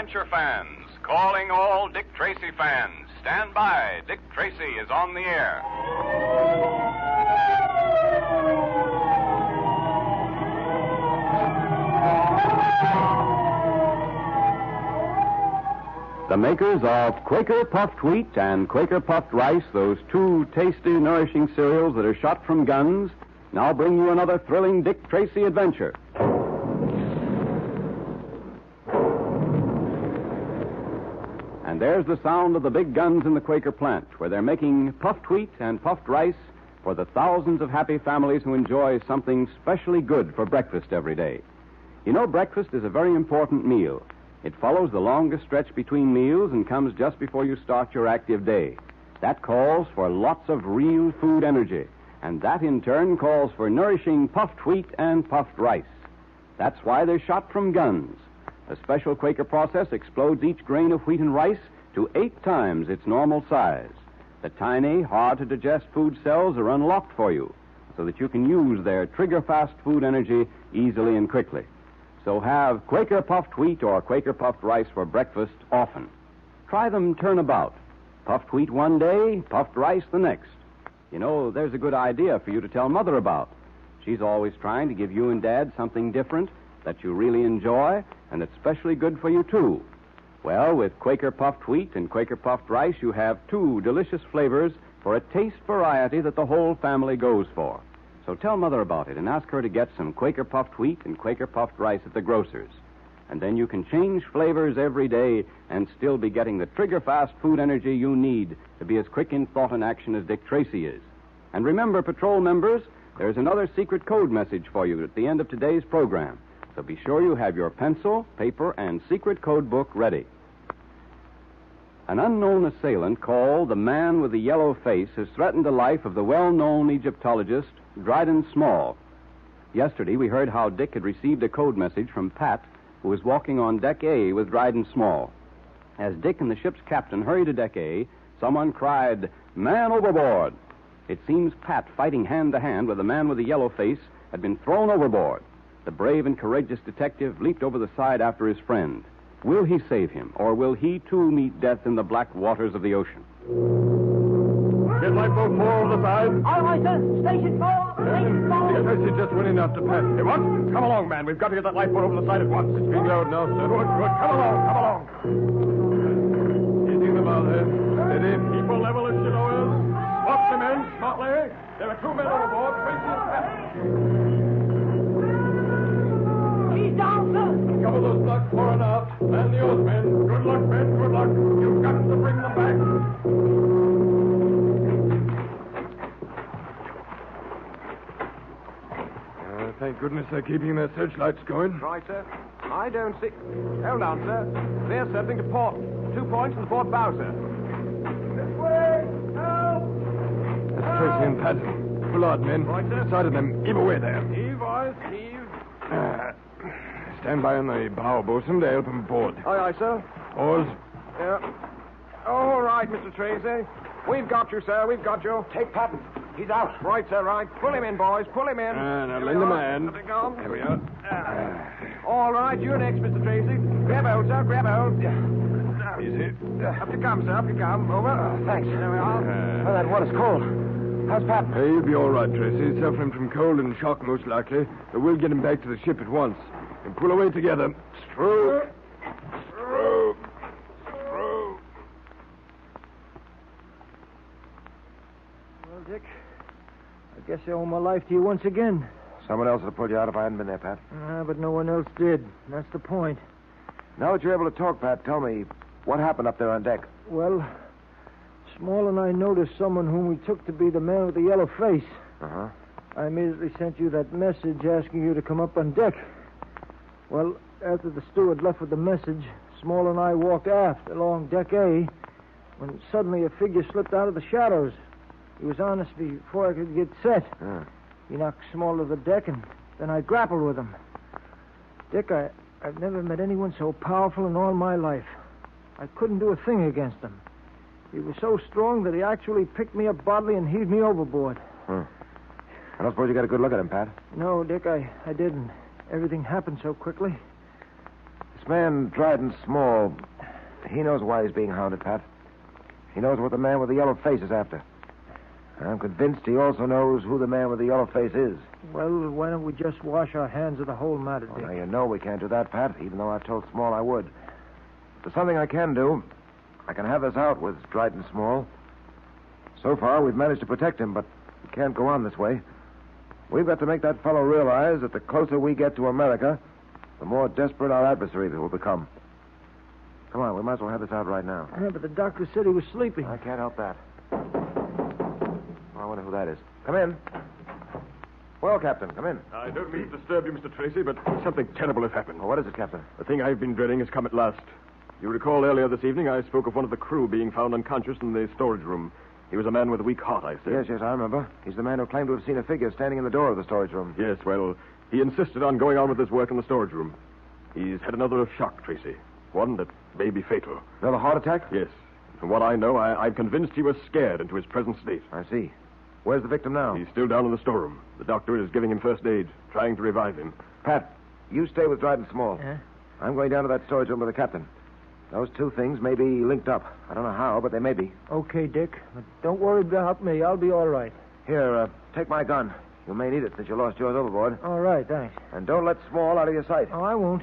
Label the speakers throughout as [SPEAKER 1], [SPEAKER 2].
[SPEAKER 1] adventure fans, calling all Dick Tracy fans. Stand by. Dick Tracy is on the air.
[SPEAKER 2] The makers of Quaker Puffed Wheat and Quaker Puffed Rice, those two tasty, nourishing cereals that are shot from guns, now bring you another thrilling Dick Tracy adventure. And there's the sound of the big guns in the Quaker plant, where they're making puffed wheat and puffed rice for the thousands of happy families who enjoy something specially good for breakfast every day. You know, breakfast is a very important meal. It follows the longest stretch between meals and comes just before you start your active day. That calls for lots of real food energy, and that in turn calls for nourishing puffed wheat and puffed rice. That's why they're shot from guns. A special Quaker process explodes each grain of wheat and rice to 8 times its normal size. The tiny, hard-to-digest food cells are unlocked for you so that you can use their trigger-fast food energy easily and quickly. So have Quaker Puffed Wheat or Quaker Puffed Rice for breakfast often. Try them turnabout. Puffed wheat one day, puffed rice the next. You know, there's a good idea for you to tell Mother about. She's always trying to give you and Dad something different that you really enjoy and that's especially good for you, too. Well, with Quaker Puffed Wheat and Quaker Puffed Rice, you have 2 delicious flavors for a taste variety that the whole family goes for. So tell Mother about it and ask her to get some Quaker Puffed Wheat and Quaker Puffed Rice at the grocer's. And then you can change flavors every day and still be getting the trigger-fast food energy you need to be as quick in thought and action as Dick Tracy is. And remember, patrol members, there's another secret code message for you at the end of today's program. So be sure you have your pencil, paper, and secret code book ready. An unknown assailant called the Man with the Yellow Face has threatened the life of the well-known Egyptologist Dryden Small. Yesterday, we heard how Dick had received a code message from Pat, who was walking on Deck A with Dryden Small. As Dick and the ship's captain hurried to Deck A, someone cried, "Man overboard!" It seems Pat, fighting hand-to-hand with the Man with the Yellow Face, had been thrown overboard. The brave and courageous detective leaped over the side after his friend. Will he save him, or will he, too, meet death in the black waters of the ocean?
[SPEAKER 3] Get lifeboat 4 over the side.
[SPEAKER 4] All right, sir. Station 4. Station 4.
[SPEAKER 3] Dick Tracy just went in after Pat. Hey, what? Come along, man. We've got to get that lifeboat over the side at once. It's being lowered now, sir. Good. Come along. Easy them out there. Steady. Keep a level as she lowers. Watch the men, smartly. There are 2 men overboard. Tracy and Pat.
[SPEAKER 4] He's down, sir.
[SPEAKER 3] Cover those blocks far enough. And the oarsmen. Good luck, men. Good luck. You've got to bring them back. Thank goodness they're keeping their searchlights going.
[SPEAKER 5] Right, sir. I don't see... Hold on, sir. They're circling to port. 2 points in the port bow, sir.
[SPEAKER 4] This way. Help.
[SPEAKER 3] That's Tracy and Pat. Pull out, men.
[SPEAKER 5] Right, sir.
[SPEAKER 3] Side of them. Heave away there.
[SPEAKER 5] Heave, boys. Heave.
[SPEAKER 3] Stand by on the bow, bosun, to help him aboard.
[SPEAKER 5] Aye, sir.
[SPEAKER 3] Oars.
[SPEAKER 5] Yeah. All right, Mr. Tracy. We've got you, sir. We've got you.
[SPEAKER 4] Take Patton. He's out.
[SPEAKER 5] Right, sir, right. Pull him in, boys. Pull him in.
[SPEAKER 3] Now lend a hand.
[SPEAKER 5] Let it go.
[SPEAKER 3] There we are.
[SPEAKER 5] All right, you're next, Mr. Tracy. Grab hold, sir. Grab hold.
[SPEAKER 3] Easy.
[SPEAKER 5] Up you come, sir. Up you come. Over.
[SPEAKER 4] Thanks.
[SPEAKER 5] There we are.
[SPEAKER 4] Oh, that water's cold. How's Patton?
[SPEAKER 3] He'll be all right, Tracy. He's suffering from cold and shock, most likely. But we'll get him back to the ship at once. And pull away together. Stroke. Stroke. Stroke.
[SPEAKER 6] Well, Dick, I guess I owe my life to you once again.
[SPEAKER 5] Someone else would have pulled you out if I hadn't been there, Pat.
[SPEAKER 6] But no one else did. That's the point.
[SPEAKER 5] Now that you're able to talk, Pat, tell me, what happened up there on deck?
[SPEAKER 6] Well, Small and I noticed someone whom we took to be the man with the yellow face.
[SPEAKER 5] Uh-huh.
[SPEAKER 6] I immediately sent you that message asking you to come up on deck. Well, after the steward left with the message, Small and I walked aft along Deck A when suddenly a figure slipped out of the shadows. He was on us before I could get set. He knocked Small to the deck, and then I grappled with him. Dick, I've never met anyone so powerful in all my life. I couldn't do a thing against him. He was so strong that he actually picked me up bodily and heaved me overboard.
[SPEAKER 5] I don't suppose you got a good look at him, Pat.
[SPEAKER 6] No, Dick, I didn't. Everything happened so quickly.
[SPEAKER 7] This man, Dryden Small, he knows why he's being hounded, Pat. He knows what the man with the yellow face is after. I'm convinced he also knows who the man with the yellow face is.
[SPEAKER 6] Well, why don't we just wash our hands of the whole matter, Dick?
[SPEAKER 7] Now, you know we can't do that, Pat, even though I told Small I would. There's something I can do. I can have this out with Dryden Small. So far, we've managed to protect him, but we can't go on this way. We've got to make that fellow realize that the closer we get to America, the more desperate our adversaries will become. Come on, we might as well have this out right now.
[SPEAKER 6] Yeah, but the doctor said he was sleeping.
[SPEAKER 7] I can't help that. I wonder who that is. Come in. Well, Captain, come in.
[SPEAKER 3] I don't mean to disturb you, Mr. Tracy, but something terrible has happened.
[SPEAKER 7] Well, what is it, Captain?
[SPEAKER 3] The thing I've been dreading has come at last. You recall earlier this evening I spoke of one of the crew being found unconscious in the storage room. He was a man with a weak heart, I said.
[SPEAKER 7] Yes, I remember. He's the man who claimed to have seen a figure standing in the door of the storage room.
[SPEAKER 3] Yes, well, he insisted on going on with his work in the storage room. He's had another shock, Tracy. One that may be fatal.
[SPEAKER 7] Another heart attack?
[SPEAKER 3] Yes. From what I know, I'm convinced he was scared into his present state.
[SPEAKER 7] I see. Where's the victim now?
[SPEAKER 3] He's still down in the storeroom. The doctor is giving him first aid, trying to revive him.
[SPEAKER 7] Pat, you stay with Dryden Small.
[SPEAKER 6] Yeah?
[SPEAKER 7] I'm going down to that storage room with the captain. Those two things may be linked up. I don't know how, but they may be.
[SPEAKER 6] Okay, Dick. But don't worry about me. I'll be all right.
[SPEAKER 7] Here, take my gun. You may need it since you lost yours overboard.
[SPEAKER 6] All right, thanks.
[SPEAKER 7] And don't let Small out of your sight.
[SPEAKER 6] Oh, I won't.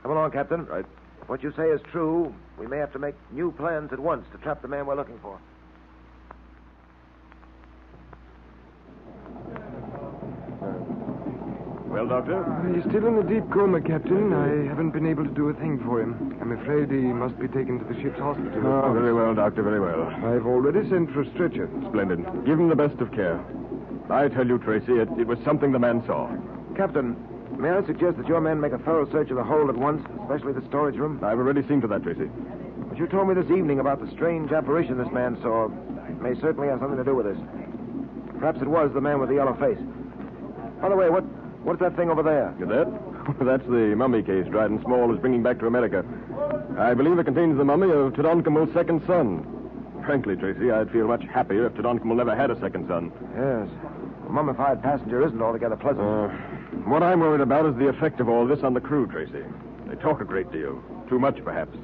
[SPEAKER 7] Come along, Captain.
[SPEAKER 3] Right.
[SPEAKER 7] If what you say is true, we may have to make new plans at once to trap the man we're looking for.
[SPEAKER 3] Well, Doctor?
[SPEAKER 8] He's still in a deep coma, Captain. I haven't been able to do a thing for him. I'm afraid he must be taken to the ship's hospital.
[SPEAKER 3] Oh, very well, Doctor, very well.
[SPEAKER 8] I've already sent for a stretcher.
[SPEAKER 3] Splendid. Give him the best of care. I tell you, Tracy, it was something the man saw.
[SPEAKER 7] Captain, may I suggest that your men make a thorough search of the hold at once, especially the storage room?
[SPEAKER 3] I've already seen to that, Tracy.
[SPEAKER 7] What you told me this evening about the strange apparition this man saw may certainly have something to do with this. Perhaps it was the man with the yellow face. By the way, what's that thing over there?
[SPEAKER 3] That? That's the mummy case Dryden Small is bringing back to America. I believe it contains the mummy of Tutankhamun's second son. Frankly, Tracy, I'd feel much happier if Tutankhamun never had a second son.
[SPEAKER 7] Yes. A mummified passenger isn't altogether pleasant.
[SPEAKER 3] What I'm worried about is the effect of all this on the crew, Tracy. They talk a great deal. Too much, perhaps.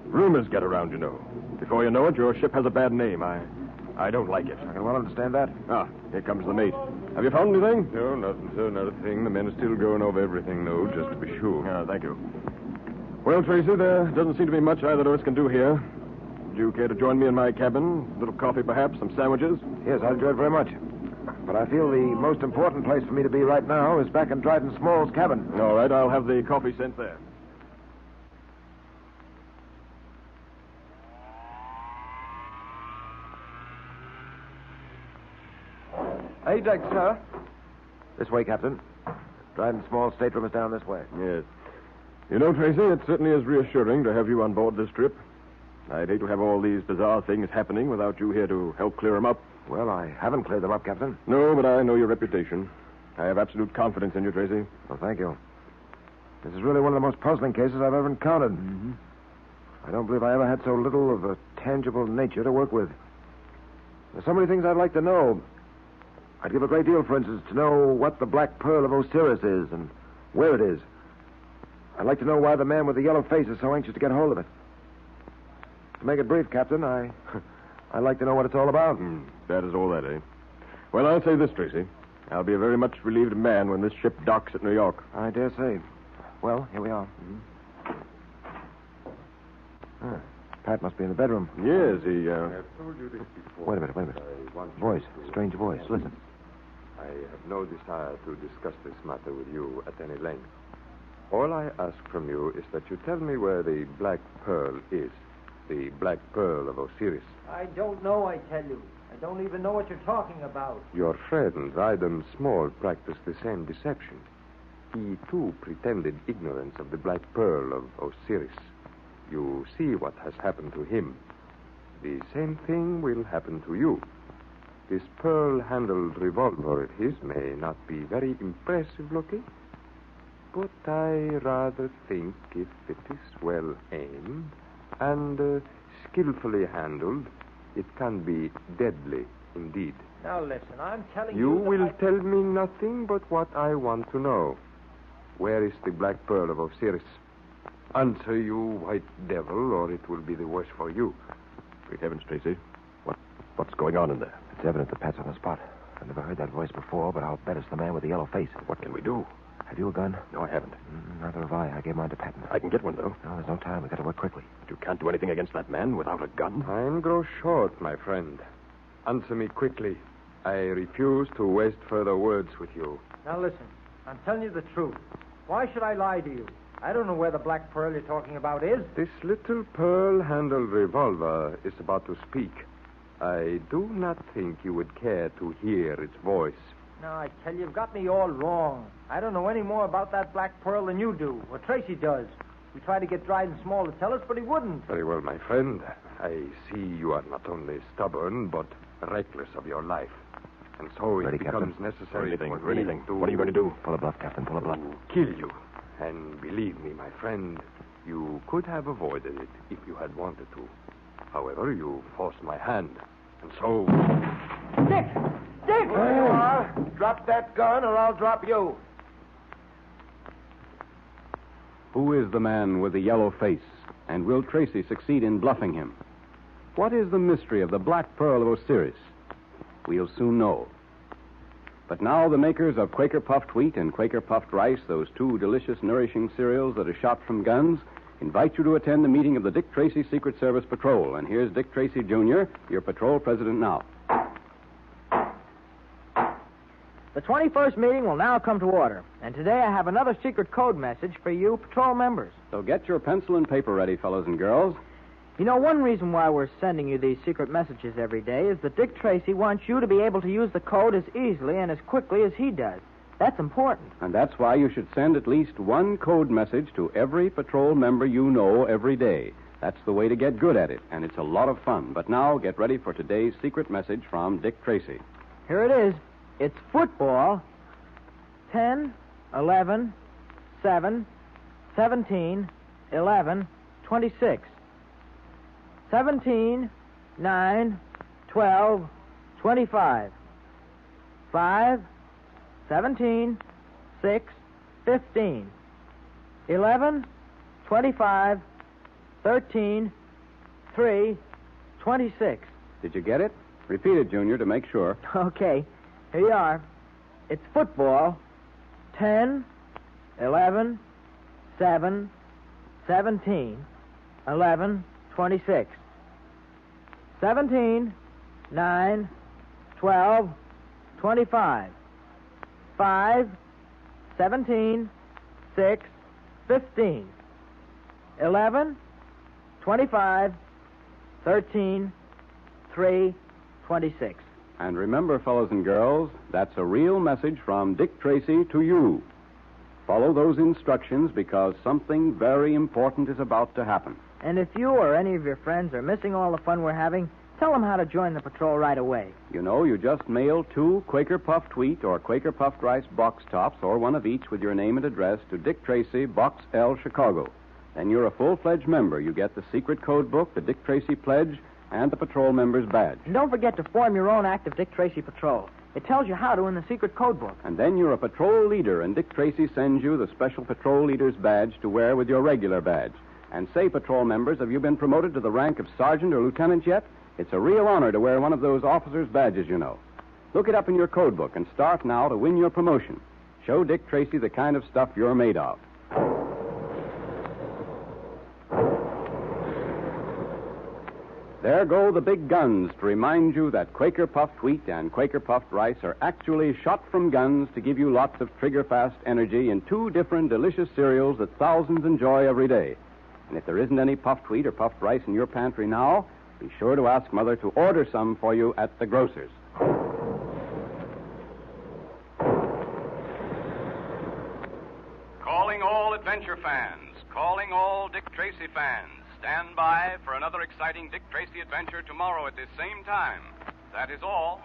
[SPEAKER 3] Rumors get around, you know. Before you know it, your ship has a bad name. I don't like it.
[SPEAKER 7] I can well understand that.
[SPEAKER 3] Ah, here comes the mate. Have you found anything?
[SPEAKER 8] No, nothing, sir, not a thing. The men are still going over everything, though, just to be sure.
[SPEAKER 3] Ah, thank you. Well, Tracy, there doesn't seem to be much either of us can do here. Would you care to join me in my cabin? A little coffee, perhaps, some sandwiches?
[SPEAKER 7] Yes, I'd enjoy it very much. But I feel the most important place for me to be right now is back in Dryden Small's cabin.
[SPEAKER 3] All right, I'll have the coffee sent there.
[SPEAKER 5] Hey, Dick, sir.
[SPEAKER 7] This way, Captain. Dryden Small's stateroom is down this way.
[SPEAKER 3] Yes. You know, Tracy, it certainly is reassuring to have you on board this trip. I'd hate to have all these bizarre things happening without you here to help clear them up.
[SPEAKER 7] Well, I haven't cleared them up, Captain.
[SPEAKER 3] No, but I know your reputation. I have absolute confidence in you, Tracy.
[SPEAKER 7] Well, thank you. This is really one of the most puzzling cases I've ever encountered.
[SPEAKER 3] Mm-hmm.
[SPEAKER 7] I don't believe I ever had so little of a tangible nature to work with. There's so many things I'd like to know. I'd give a great deal, for instance, to know what the Black Pearl of Osiris is and where it is. I'd like to know why the man with the yellow face is so anxious to get hold of it. To make it brief, Captain, I'd like to know what it's all about.
[SPEAKER 3] That is all that, eh? Well, I'll say this, Tracy. I'll be a very much relieved man when this ship docks at New York.
[SPEAKER 7] I dare say. Well, here we are. Pat must be in the bedroom.
[SPEAKER 3] Yes, he,
[SPEAKER 8] I've told you this before.
[SPEAKER 7] Wait a minute. Voice. Strange voice. Listen.
[SPEAKER 8] I have no desire to discuss this matter with you at any length. All I ask from you is that you tell me where the Black Pearl is. The Black Pearl of Osiris.
[SPEAKER 6] I don't know, I tell you. I don't even know what you're talking about.
[SPEAKER 8] Your friend, Dryden Small, practiced the same deception. He, too, pretended ignorance of the Black Pearl of Osiris. You see what has happened to him. The same thing will happen to you. This pearl-handled revolver of his may not be very impressive looking, but I rather think if it is well aimed and skillfully handled, it can be deadly indeed.
[SPEAKER 6] Now, listen, I'm telling
[SPEAKER 8] You
[SPEAKER 6] you...
[SPEAKER 8] will tell me nothing but what I want to know. Where is the Black Pearl of Osiris? Answer, you white devil, or it will be the worse for you.
[SPEAKER 3] Great heavens, Tracy. What's going on in there?
[SPEAKER 7] It's evident that Pat's on the spot. I've never heard that voice before, but I'll bet it's the man with the yellow face.
[SPEAKER 3] What can we do?
[SPEAKER 7] Have you a gun?
[SPEAKER 3] No, I haven't.
[SPEAKER 7] Neither have I. I gave mine to Patton.
[SPEAKER 3] I can get one, though.
[SPEAKER 7] No, there's no time. We've got to work quickly.
[SPEAKER 3] But you can't do anything against that man without a gun.
[SPEAKER 8] Time grows short, my friend. Answer me quickly. I refuse to waste further words with you.
[SPEAKER 6] Now listen, I'm telling you the truth. Why should I lie to you? I don't know where the black pearl you're talking about is.
[SPEAKER 8] This little pearl-handled revolver is about to speak. I do not think you would care to hear its voice.
[SPEAKER 6] No, I tell you, you've got me all wrong. I don't know any more about that black pearl than you do, or Tracy does. We tried to get Dryden Small to tell us, but he wouldn't.
[SPEAKER 8] Very well, my friend. I see you are not only stubborn, but reckless of your life. And so
[SPEAKER 7] Ready,
[SPEAKER 8] it becomes
[SPEAKER 7] Captain.
[SPEAKER 8] necessary
[SPEAKER 3] For
[SPEAKER 8] for
[SPEAKER 3] anything.
[SPEAKER 8] me to...
[SPEAKER 3] What are you going to do?
[SPEAKER 7] Pull a bluff, Captain. Pull a bluff.
[SPEAKER 8] to kill you. And believe me, my friend, you could have avoided it if you had wanted to. However, you forced my hand. And so...
[SPEAKER 6] Dick! Dick!
[SPEAKER 4] There you are. Drop that gun or I'll drop you.
[SPEAKER 2] Who is the man with the yellow face? And will Tracy succeed in bluffing him? What is the mystery of the Black Pearl of Osiris? We'll soon know. But now the makers of Quaker Puffed Wheat and Quaker Puffed Rice, those two delicious, nourishing cereals that are shot from guns, invite you to attend the meeting of the Dick Tracy Secret Service Patrol. And here's Dick Tracy, Jr., your patrol president now.
[SPEAKER 9] The 21st meeting will now come to order. And today I have another secret code message for you patrol members.
[SPEAKER 2] So get your pencil and paper ready, fellows and girls.
[SPEAKER 9] You know, one reason why we're sending you these secret messages every day is that Dick Tracy wants you to be able to use the code as easily and as quickly as he does. That's important.
[SPEAKER 2] And that's why you should send at least one code message to every patrol member you know every day. That's the way to get good at it, and it's a lot of fun. But now, get ready for today's secret message from Dick Tracy.
[SPEAKER 9] Here it is. It's football. 10, 11, 7, 17, 11, 26. 17, 9, 12, 25. 5, 17, 6, 15. 11, 25, 13, 3, 26.
[SPEAKER 2] Did you get it? Repeat it, Junior, to make sure.
[SPEAKER 9] Okay, here you are. It's football. 10, 11, 7, 17, 11, 26. 17, 9, 12, 25. 5, 17, 6, 15. 11, 25, 13, 3, 26.
[SPEAKER 2] And remember, fellows and girls, that's a real message from Dick Tracy to you. Follow those instructions because something very important is about to happen.
[SPEAKER 9] And if you or any of your friends are missing all the fun we're having, tell them how to join the patrol right away.
[SPEAKER 2] You know, you just mail 2 Quaker Puffed Wheat or Quaker Puffed Rice box tops, or one of each with your name and address, to Dick Tracy, Box L, Chicago. Then you're a full-fledged member. You get the secret code book, the Dick Tracy Pledge, and the patrol member's badge.
[SPEAKER 9] And don't forget to form your own active Dick Tracy patrol. It tells you how to in the secret code book.
[SPEAKER 2] And then you're a patrol leader, and Dick Tracy sends you the special patrol leader's badge to wear with your regular badge. And say, patrol members, have you been promoted to the rank of sergeant or lieutenant yet? It's a real honor to wear one of those officers' badges, you know. Look it up in your code book and start now to win your promotion. Show Dick Tracy the kind of stuff you're made of. There go the big guns to remind you that Quaker Puffed Wheat and Quaker Puffed Rice are actually shot from guns to give you lots of trigger-fast energy in 2 different delicious cereals that thousands enjoy every day. And if there isn't any puffed wheat or puffed rice in your pantry now, be sure to ask Mother to order some for you at the grocer's.
[SPEAKER 1] Calling all adventure fans, calling all Dick Tracy fans. Stand by for another exciting Dick Tracy adventure tomorrow at this same time. That is all.